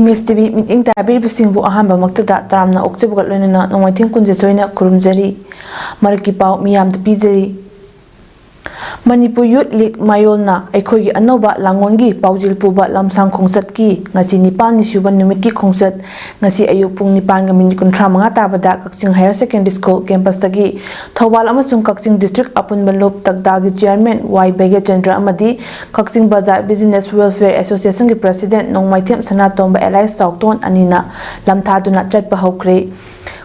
Image TV meeting tabiribsingbu ahamba maktada taramna okchebugat loinana nongmaithing kunje soina kurumjari marki pau miyam pijari Manipur Youth League Mayolna Aikhogi Anoba Langongi Paujil Puba Lamsang Khongsatki ngasi nipal ni suban numitki khongsat ngasi ayuk pung nipal nga minit kuntra mga tabada Kakching Higher Secondary School campus tagi Thawal amasung Kakching District Apun Banlop Tagdagi Chairman Y Bege Chandra amadi Kakching Bazaar Business Welfare Association ki President Nongmaithim Sanatomba Elias Saukton anina lamthaduna chatpa hokre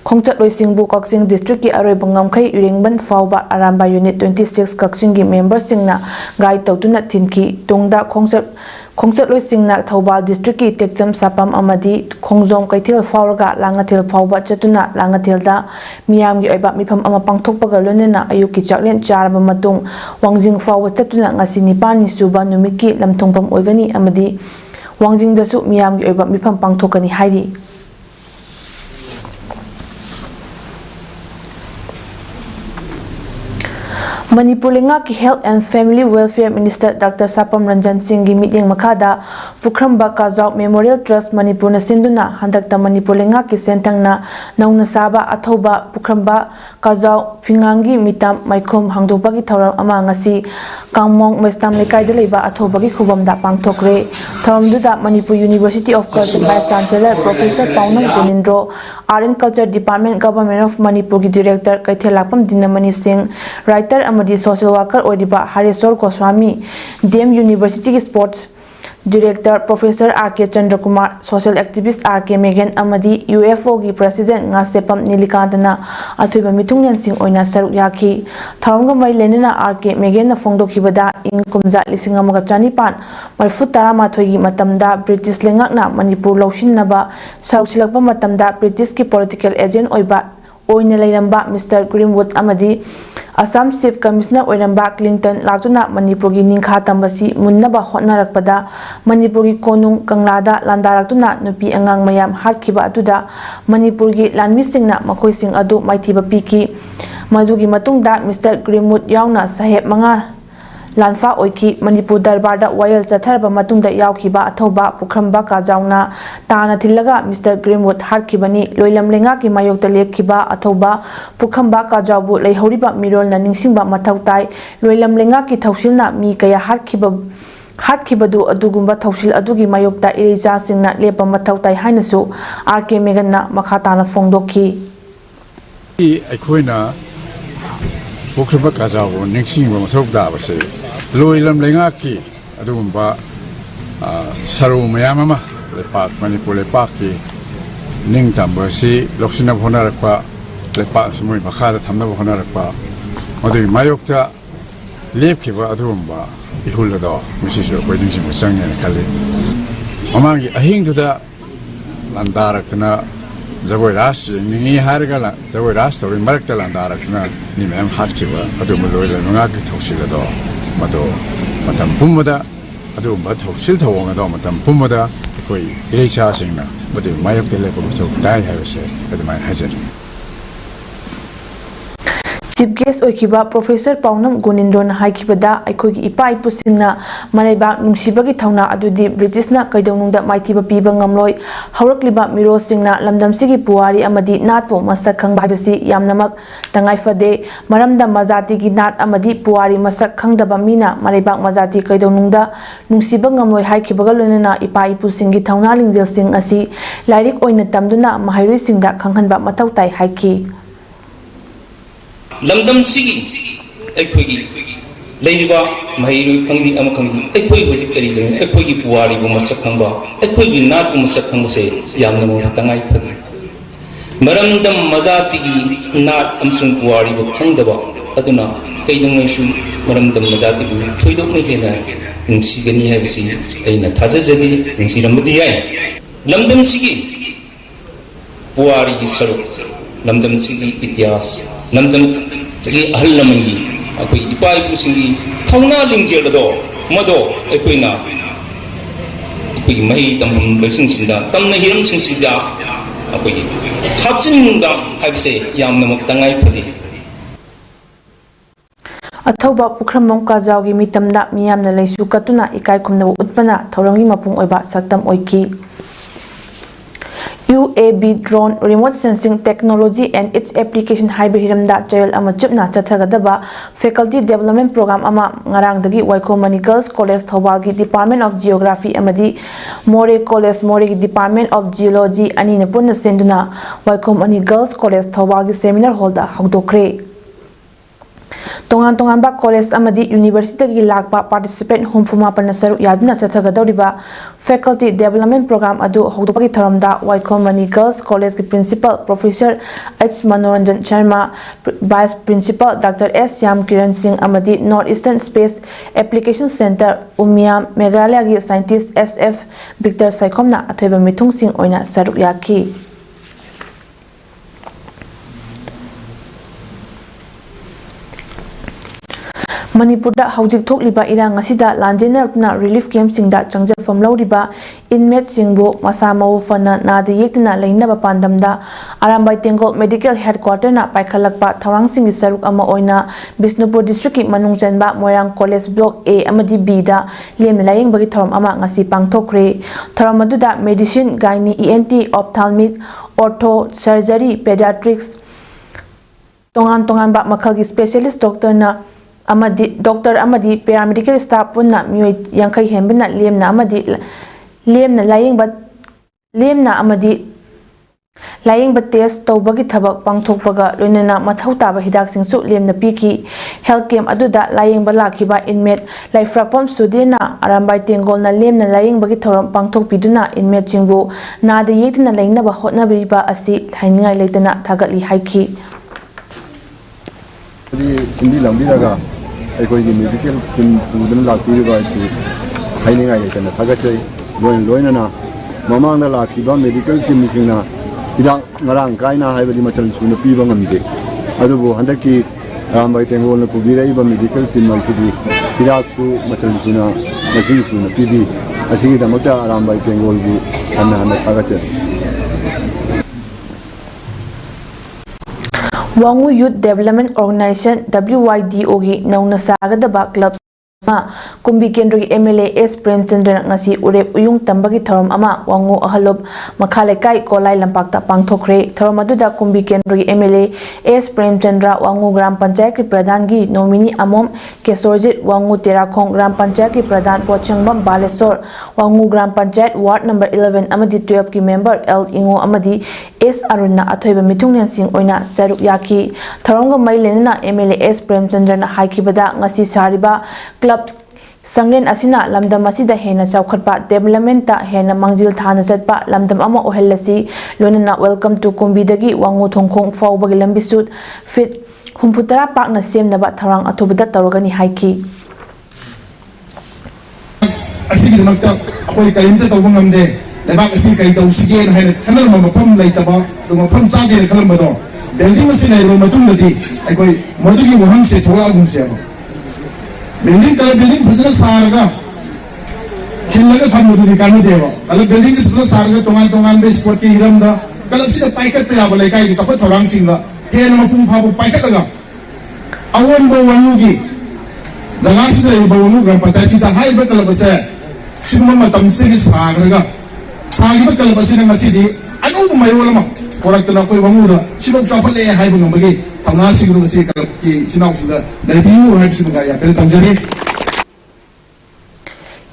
Khongsat loisingbu Kakching District ki aroi bangam khai uringban fawba aramba unit 26 Kakching gi members singna guide tawtuna thinki tungda khongsat loisingna Thawbal district ki tekjam sapam amadi khongjom kaithil fawraga langathil fawba chatuna langathilda miyam gi oiba mifam ama pangthokpaga lonena ayuki chaklen charba matung wangjing fawba chatuna ngasi nipani suba numiki lamthongpam oigani amadi wangjing dasu miyam gi oiba mifam pangthokani hairi Manipur Lenga ki Health and Family Welfare Minister Dr. Sapam Ranjan Singh gi meeting makada Pukramba Kazau Memorial Trust Manipur na sinduna handakta Manipur Lenga ki sentangna nauna saba athoba Pukramba Kazau Fingangi mitam maikhom hangdopagi thoram ama ngasi Kangmong Mestam Lekai da leiba athoba gi khubamda pangthokre thoramduda Manipur University of Culture Vice Chancellor Professor Paunam Gunindro Art and Culture Department Government of Manipur ki Director Kaithelapam Dinamani Singh writer the social worker Odiba Haresor Goswami, DM University Sports Director Professor R.K. Chandrakumar, social activist R.K. Megan Amadi, UFO gi President Ngasepam Nilikantana, Atuba Mitungyan Singh Oina Saruk Yaki, Tharonga Mai Lenina R.K. Megan na Fongdokibada, in Kumza Lisingamaga Chanipan, Marfutara Mathogi Matamda, British Lengakna, Manipur Laushin Naba, Saruk Silakpa Matamda, British ki political agent Oiba, Oina Lairamba, Mr. Greenwood Amadi, Assam Chief Commissioner Oiramba Clinton Latuna Manipur gi Ningkha Tambasi Munnaba Hotnarakpada Manipur gi Konung Kanglada Landaratuna Nupi Angang Mayam Hatkiba Atuda Manipur gi Lanmisingna Makoising Adu Maithiba Piki Madugi Matungda Mr. Greenwood Yauna Saheb Manga Lanfa Oiki Manipur Darbarda Wayal Chatharba Matungda Yaukiba Athoba Pukramba Kajauna Tana Thilaga Mr. Greenwood Harkibani Loilam Lenga ki Mayokta Lepkiba Athoba Pukramba Kajabu Leihoriba Mirol na Ningsingba Mathautai Loilam Lenga ki Thausilna mi kaya Hatkibadu Adugumba Thausil Adugi Mayokta Irija Singna Lepa Mathautai Hainasu RK Meganna Makhatana Fongdoki Aikoina Pukramba Kajabu Ningsingba Mathautai Loilam Lengaki adumba saru mayamama lepak Manipur lepaki ning tambasi loksina honarakpa lepak semui makhada thamna honarakpa adu mayokta lepkiba adumba ihulado misiso koiding sim sangnya kali mamangi ahingduda landarakna jagoi ras ni hargala jagoi ras tori marakta landarakna ni mem hatkiba adumba loilam lengaki thausilado Mado matam pumada adu matho silthawang ado matam pumada koi irecha singna madu mayok tele ko so dai haise adumai hajani Chief Guest Oikiba Professor Paunam Gunindron Haikibada Aikogi Ipa Ipusingna Manaiba Nungsibagi Thauna Adudi Britishna Kaidonungda Maithiba Piba Ngamloi Haurakliba Miro Singna Lamdamsigi Puari Amadi Natpo Masak Khangba Habisi Yamnamak Tangaifade Maramda Mazati gi Nat Amadi Puari Masak Khangdaba Mina Manaiba Mazati Kaidonungda Nungsiba Ngamloi Haikibaga Lonena Ipa Ipusingi Thauna Lingjel Sing asi Lairik Oina Tamduna Mahairui Singda Khanghanba Mathautai Haiki Lamdam Sigi, Equigi, Ladybug, Mahiru, Kangi, Amakangi, Equi was Edition, Equigi Puari, Masakamba, Equigi not Masakanga say, Yamamo, Tangai Padi. Maramdam Mazati, not Amsung Puari, Kandaba, Aduna, Kaidungashu, Maramdam Mazati, Tuido Mahena, in Sigani Havisi, in a Tazazadi, in Siramadi. Lamdam Sigi, Puari Saru, Lamdam Sigi, Itias. Lamdam Sigi Ahalamangi, Api Ipai Pusingi, Tauna Lingjado, Mado, Equina, Api Mai Tam Basin Sinda, Tamna Hiram Sinsida, Api Hudson Munda, I say, Yamnam Tangai Pudi. Athoba Pukramam Kazaugi Mitamda Miam Nalaisu Katuna, Ikai Kumna Utpana, Torangi Mapung Oba, Satam Oiki. UAV drone remote sensing technology and its application haiba hiramda chayal ama chupna chathagadaba faculty development program ama ngarangdagi Waikomani Girls College Thobal gi Department of Geography amadi More College More gi Department of Geology ani na punna senduna Waikomani Girls College Thobal gi seminar hall da hagdokre Tongan Tongan ba college amadi university gi lakpa participant humfuma pan saru yaduna chathagadoriba faculty development program adu hogdopagi tharamda Waikomani Girls College gi principal Professor H Manoranjan Sharma vice principal Dr S Syam Kiran Singh amadi Northeastern Space Application Center Umiam Meghalaya gi scientist SF Victor Saikhomna athoiba mithung sing oina saru yaki Manipurda haujik thokliba irang asida lanjenarna relief camp singda changjafam lawriba inmate singbu masa mau fana nada yektina leinaba pandamda Arambai Tengol Medical Headquarter na paikhalakpa thawang singi saruk ama oina Bisnupur district ki manung chanba Moirang College Block A amadi B da lem layeng bagi thoram ama ngasi pangthokre thoram aduda medicine gynae ENT ophthalmic ortho surgery pediatrics tongan tongan ba makhalgi specialist doctor na amadi doctor amadi paramedical staff punna mioi yankai hembna lemna amadi lemna laying ba test tawbagi thabak pangthokpaga loinana mathau taba hidak singsu lemna piki health camp aduda laying ba lakhiba inmate laifrapom sudina Arambai Tengol na lemna laying bagi thoram pangthok piduna inmate jingbu nada yetina laina ba hotnabiba asi thaingai leitana thagatli haiki Simbi Lambiraga, I go in medical in La Piriva, hiding I can Tagache, Loinana, Mamanda La Kiba medical Timina, Ida Narang, Kaina, I have the Machal Suna Piva Mandi. Adubu, Handaki, by Tengol, Pubira, medical team, I could be Iraku, Machal Suna, Masin Suna, PD, I see the Mota around by Tengol and Tagache. Wangu Youth Development Organization WYDO gi nauna sagadaba clubs Kumbi Kendro gi MLA S Premchandra ngasi urep uyung tambagi thoram ama Wangu ahalop makhale kai kolai lampakta pangthokre thoram aduda Kumbi Kendro gi MLA S Premchandra Wangu Gram Panchayat ki pradhan gi nominee amom Kesorjit Wangu Terakhong Gram Panchayat ki pradhan Pochangbam Balesor Wangu Gram Panchayat Ward number 11 amadi 12 ki member L Ingo amadi S Arunna athoiba mithungnen sing oina saruk yaki thoronga mailenna MLA S Premchandra na haikibada ngasi sariba club Sanglen asina lamdam asida hena chawkhatpa development ta hena mangjil thana chatpa lamdam ama ohellasi lonana welcome to Kumbi dagi Wangu Thongkhong fawbagi lambisut fit humputara pakna semnaba tharang athubada tawragani haiki asigi makta akoi kalimta tawbang ngamde lebak asi kai taw sige na khanar ma mapam laitaba dum mapam sage na khalam bado building asina ro matum ladi akoi modugi moham se thola gun se building phajna sarga khillaga thammudu dikanu deva kala building phajna sarga tongan be sport ki hiram da kala sida paikat pe abale kai ki sapat thorang singa ten mapum phabu paikat laga awon bo wanugi jaga sida bo wanu gram panchayat ki hai ba kala base sigma matam se ki sarga sagi ba kala base na masidi anu mayola ma koraktana koi wamu da sibam chapale hai ba ngambagi thamna sigru base kala ki sinau sida nabiu hai bisu ga ya pel tamjari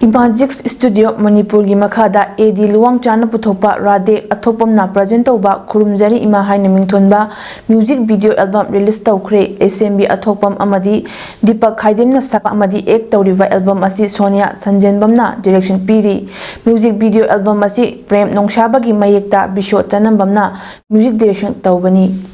Imagix Studio Manipur gi makhada AD Luwang Chana puthokpa Rade athopamna present tawba khurumjari ima haina mingthonba music video album release tawkhre SMB athopam amadi Deepak Khaidimna sapa amadi ek tawriva album asi Sonia Sanjenbamna direction piri music video album asi Prem Nongshabagi mayekta Bisho Chanambamna music direction tawbani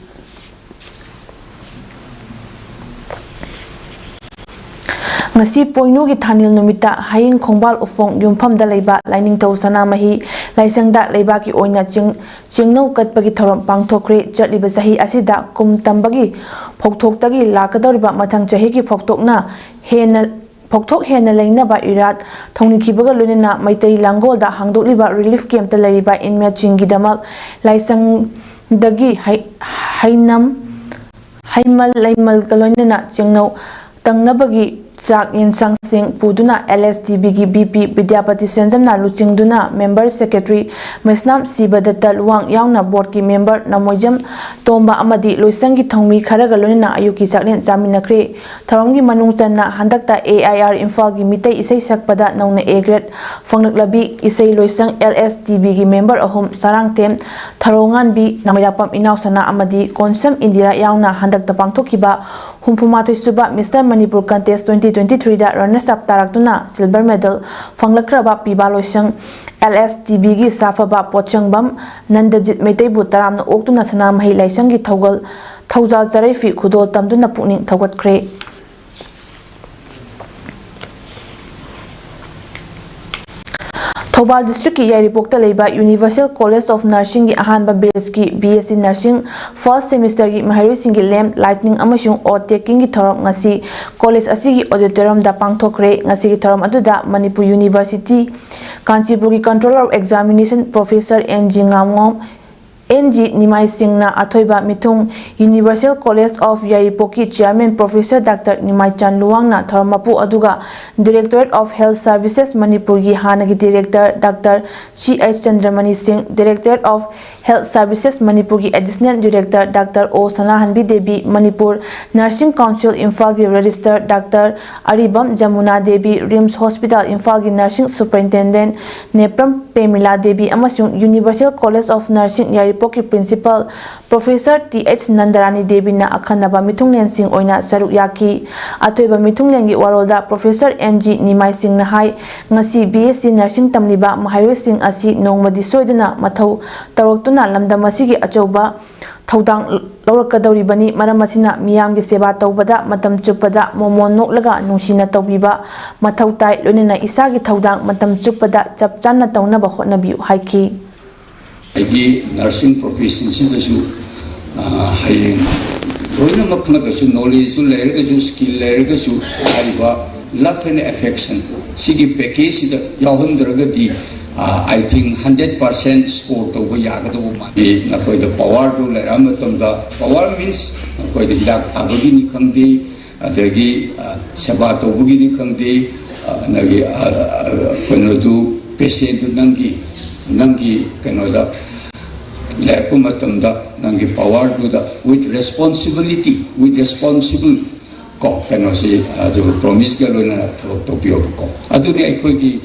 ngasi poinu gi thanil numita haing khongbal ufong yumpham da leiba lining tau sana mahi laisang da leiba ki oina chingno katpagi thorom pangthokre chatliba sahi asida kum tambagi phokthok tagi lakadoriba mathang chahi ki phoktokna phokthok hena leina ba irat thongni khibaga lunena maitai langol da hangdokliba relief camp ta leriba inmate chingi damak laisang dagi haimal laimal kalonena chingno tangnabagi Chak Yensang Puduna LSTB BP Vidyapati Senjamna Luchingduna Member Secretary Mesnam Sibadata Luang Yauna Board ki Member Namoijam Tomba Amadi Loisangi Thongmi Kharaga Lonina Ayuki Saklen Jaminakre Tharongi Manungchanna Handakta AIR Imphal gi Mitei Isai Sakpada Nauna A grade Phanglaklabi Isai Loisang LSTB ki Member Ahum Sarangtem Tharongan bi Namirapam Inausana Amadi Konsam Indira Yauna Handakta Pangthokiba Humpumathoi Suba Mr. Manipur Contest 2023 da runners up tarakuna silver medal Phanglakraba piba loisang LSTB gi safaba Pochangbam Nandajit Meitei bu taramna oktuna sana mahi laisang gi thogal Thaujal Jarai fi khudol tamduna pukning thogatkre Thobal District ki Yaripokta leiba Universal College of Nursing ki ahanba batch ki BSc Nursing first semester ki maharoi singi lamp lightning amasung taking ki thorom ngasi college asigi auditorium da pangthokre ngasi ki thorom aduda Manipur University Kanchipur ki Controller of Examination Professor NG Nimai Singna Athoiba Mithung Universal College of Yaripoki Chairman Professor Dr. Nimai Chan Luangna Thormapu Aduga Directorate of Health Services Manipur gi Hanagi Director Dr. C.H. Chandramani Singh Directorate of Health Services Manipur gi Additional Director Dr. O. Sanahanbi Devi Manipur Nursing Council Imphal gi Register Dr. Aribam Jamuna Devi RIMS Hospital Imphal gi Nursing Superintendent Nepram Pemila Devi amasung Universal College of Nursing Yaripoki Principal Professor T.H. Nandarani Devi na akhanaba mithunglen sing oina saruk yaki atoiba mithunglen gi warolda Professor N.G. Nimai Singh na hai ngasi BSc Nursing tamliba mahairoi sing asi nongmadi soidana mathau taroktuna lamdam asigi achauba Thaudang Laurakadoribani Maramasina Miyamgi Seba Taubada Matam Chupada Momon Noklaga Nushina Taubiba Mathautai Lunina Isagi Thaudang Matam Chupada Chapchana Taunaba Hotnabi Haiki nursing profession hayeng roina makna gasu knowledge to layer gasu skill layer gasu hariba love and affection sigi package da yahun dragadi I think 100% score to go yagado ma na koi the power to layer amatam da power means koi the hidak agudi ni khangde adagi seba to bugi ni khangde nagi kono tu patient nangi kanoda lerpu matamda nangi power to the with responsible ko kano si jo promise galo na to pio ko aduni ai ko ki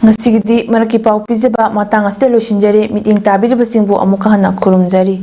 ngasigidi maraki pau pijaba matang aselo shinjari meeting tabiri basingbu amukha hana khurumjari